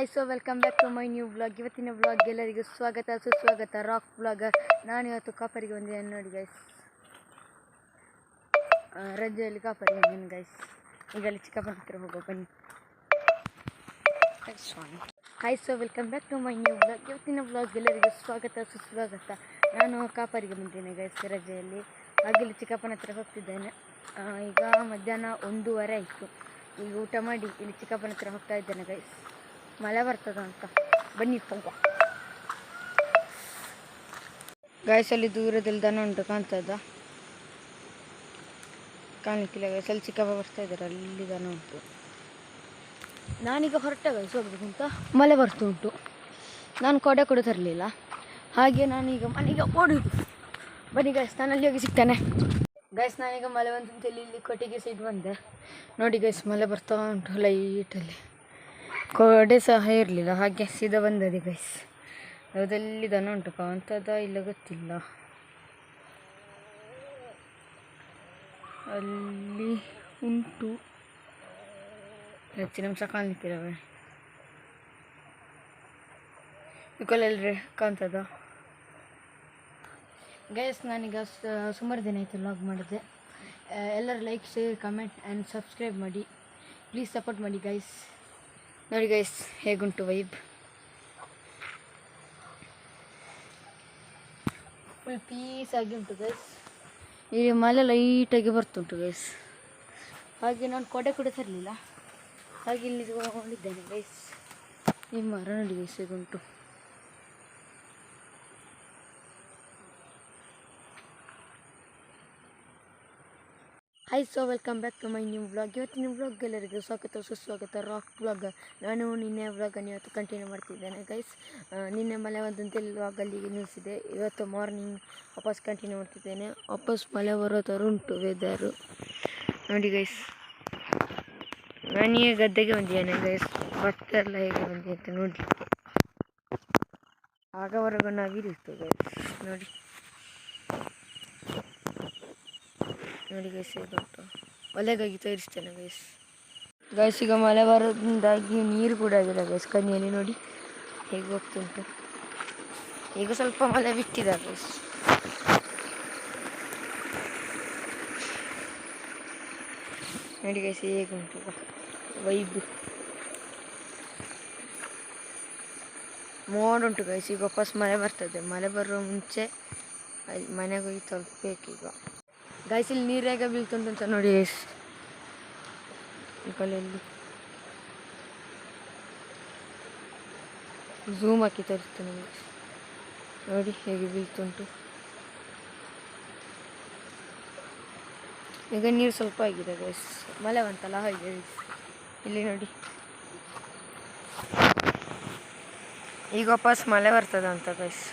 Hi welcome back to my new vlog. ಇವತ್ತಿನ vlog ಎಲ್ಲರಿಗೂ ಸ್ವಾಗತ ಸುಸ್ವಾಗತ. ರಾಕ್ ವ್ಲಾಗರ್ ನಾನು ಇವತ್ತು ಕಾಪರಿಗೆ ಬಂದಿದ್ದೇನೆ ನೋಡಿ ಗೈಸ್. ರಜೆಯಲ್ಲಿ ಕಾಪರಿಗೆ ಬಂದಿದ್ದೇನೆ ಗೈಸ್. ಈಗ ಅಲ್ಲಿ ಚಿಕ್ಕಪ್ಪನ ಹತ್ರ ಹೋಗೋ ಬನ್ನಿ. Hi welcome back to my new vlog. ಇವತ್ತಿನ ವ್ಲಾಗ್ ಎಲ್ಲರಿಗೂ ಸ್ವಾಗತ ಸುಸ್ವಾಗತ. ನಾನು ಕಾಪರಿಗೆ ಬಂದಿದ್ದೇನೆ ಗೈಸ್ ರಜೆಯಲ್ಲಿ. ಹಾಗೆ ಇಲ್ಲಿ ಚಿಕ್ಕಪ್ಪನ ಹತ್ರ ಹೋಗ್ತಿದ್ದೇನೆ. ಈಗ ಮಧ್ಯಾಹ್ನ 1:30 ಆಯಿತು. ಈಗ ಊಟ ಮಾಡಿ ಇಲ್ಲಿ ಚಿಕ್ಕಪ್ಪನ ಹತ್ರ ಹೋಗ್ತಾ ಇದ್ದೇನೆ ಗೈಸ್. ಮಳೆ ಬರ್ತದ ಅಂತ ಬನ್ನಿ ಹೋಗುವ ಗೈಸ್. ಅಲ್ಲಿ ದೂರದಲ್ಲಿ ದನ ಉಂಟು, ಕಾಣ್ತದ? ಕಾಣಲಿಕ್ಕಿಲ್ಲ ಗೈಸ್. ಅಲ್ಲಿ ಚಿಕ್ಕಪ್ಪ ಬರ್ತಾ ಇದ್ದಾರೆ, ಅಲ್ಲಿ ದನ ಉಂಟು. ನಾನೀಗ ಹೊರಟೆ ಗೈಸ್ ಹೋಗ್ಬೇಕು ಅಂತ. ಮಳೆ ಬರ್ತಾ ಉಂಟು. ನಾನು ಕೊಡೆ ಕೂಡ ತರಲಿಲ್ಲ, ಹಾಗೆ ನಾನೀಗ ಮನೆಗೆ ಓಡುದು. ಬನ್ನಿ ಗೈಸ್, ನಾನು ಅಲ್ಲಿ ಹೋಗಿ ಸಿಗ್ತಾನೆ ಗೈಸ್. ನಾನೀಗ ಮಳೆ ಬಂತಂತ ಇಲ್ಲಿ ಕೊಟ್ಟಿಗೆ ಸೈಡ್ ಬಂದೆ ನೋಡಿ ಗೈಸ್. ಮಳೆ ಬರ್ತಾ ಉಂಟು ಲೈಟಲ್ಲಿ. ಕೊಡೆ ಸಹ ಇರಲಿಲ್ಲ, ಹಾಗೆ ಸೀದಾ ಬಂದದೆ ಗೈಸ್. ಅದರಲ್ಲಿ ದನ ಉಂಟು, ಕಾಣ್ತದ ಇಲ್ಲ ಗೊತ್ತಿಲ್ಲ. ಅಲ್ಲಿ ಉಂಟು, ಹೆಚ್ಚಿನ ಅಂಶ ಕಾಣಲಿಕ್ಕಿಲ್ಲವೆ. ಇಲ್ಲೇ ಕಾಣ್ತದ ಗೈಸ್. ನಾನೀಗ ಸುಮಾರು ದಿನ ಆಯಿತು ವ್ಲಾಗ್ ಮಾಡಿದೆ. ಎಲ್ಲರೂ like, share, comment and subscribe ಮಾಡಿ. ಪ್ಲೀಸ್ ಸಪೋರ್ಟ್ ಮಾಡಿ ಗೈಸ್. ನೋಡಿ ಗೈಸ್ ಹೇಗುಂಟು ವೈಬ್. ಫುಲ್ ಪೀಸ್ ಆಗಿ ಉಂಟು ಗೈಸ್. ಈಗ ಮಳೆ ಲೈಟಾಗಿ ಬರ್ತುಂಟು ಗೈಸ್. ಹಾಗೆ ನಾನು ಕೊಡೆ ಕೂಡ ತರಲಿಲ್ಲ, ಹಾಗೆ ಇಲ್ಲಿ ತಗೊಂಡಿದ್ದೇನೆ ಗೈಸ್. ಈ ಮರ ನೋಡಿ ಗೈಸ್ ಹೇಗುಂಟು. Hi welcome back to my new vlog. ಇವತ್ತಿನ ವ್ಲಾಗ್ ಎಲ್ಲರಿಗೂ ಸ್ವಾಗತ ಸುಸ್ವಾಗತ. Rock vlog. ನಾನು ನಿನ್ನೆ ವ್ಲಾಗನ್ನು ಇವತ್ತು ಕಂಟಿನ್ಯೂ ಮಾಡ್ತಿದ್ದೇನೆ ಗೈಸ್. ನಿನ್ನೆ ಮಳೆ ಬಂದಂತೆ ವ್ಲಾಗ್ ಅಲ್ಲಿಗೆ ನಿಲ್ಲಿಸಿದೆ. ಇವತ್ತು ಮಾರ್ನಿಂಗ್ ವಾಪಸ್ ಕಂಟಿನ್ಯೂ ಮಾಡ್ತಿದ್ದೇನೆ. ವಾಪಸ್ ಮಳೆ ಬರೋ ಥರ ಉಂಟು ವೆದರು ನೋಡಿ ಗೈಸ್. ನಾನೀಗ ಗದ್ದೆಗೆ ಬಂದಿದ್ದೇನೆ ಗೈಸ್. ಭತ್ತ ಎಲ್ಲ ಹೇಗೆ ಬಂದಿದೆ ಅಂತ ನೋಡಿ. ಆಗವರೆಗೂ ನಾವಿರುತ್ತು ಗೈಸ್. ನೋಡಿ ನೋಡಿ ಗೈಸ್ ಹೇಗುಂಟು. ಒಲೆಗಾಗಿ ತೋರಿಸ್ತೇನೆ ಗೈಸ್. ಗೈಸ್ ಈಗ ಮಳೆ ಬರೋದ್ರಿಂದಾಗಿ ನೀರು ಕೂಡ ಆಗಿಲ್ಲ ಗೈಸ್. ಕನಿಯಲ್ಲಿ ನೋಡಿ ಹೇಗೆ ಹೋಗ್ತುಂಟು. ಈಗ ಸ್ವಲ್ಪ ಮಳೆ ಬಿಟ್ಟಿದೆ ಗೈಸ್. ನೋಡಿ ಗೈಸ್ ಹೇಗುಂಟು ವೈಬ್. ಮೋಡುಂಟು ಗೈಸ್. ಈಗ ವಾಪಸ್ ಮಳೆ ಬರ್ತದೆ. ಮಳೆ ಬರುವ ಮುಂಚೆ ಅಲ್ಲಿ ಮನೆಗೆ ಹೋಗಿ ತಲುಪಬೇಕೀಗ ಗೈಸ್. ಇಲ್ಲಿ ನೀರು ಹೇಗೆ ಬೀಳ್ತುಂಟು ಅಂತ ನೋಡಿ ಗೈಸ್. ಈ ಕಲೆಯಲ್ಲಿ ಝೂಮ್ ಹಾಕಿ ತೋರಿಸ್ತೇನೆ ಗೈಸ್. ನೋಡಿ ಹೇಗೆ ಬೀಳ್ತುಂಟು. ಈಗ ನೀರು ಸ್ವಲ್ಪ ಆಗಿದೆ ಗೈಸ್. ಮಳೆ ಬಂತಲ್ಲ ಹಾಗೆ ಇಲ್ಲಿ ನೋಡಿ. ಈಗ ವಾಪಸ್ ಮಳೆ ಬರ್ತದೆ ಅಂತ ಗೈಸ್.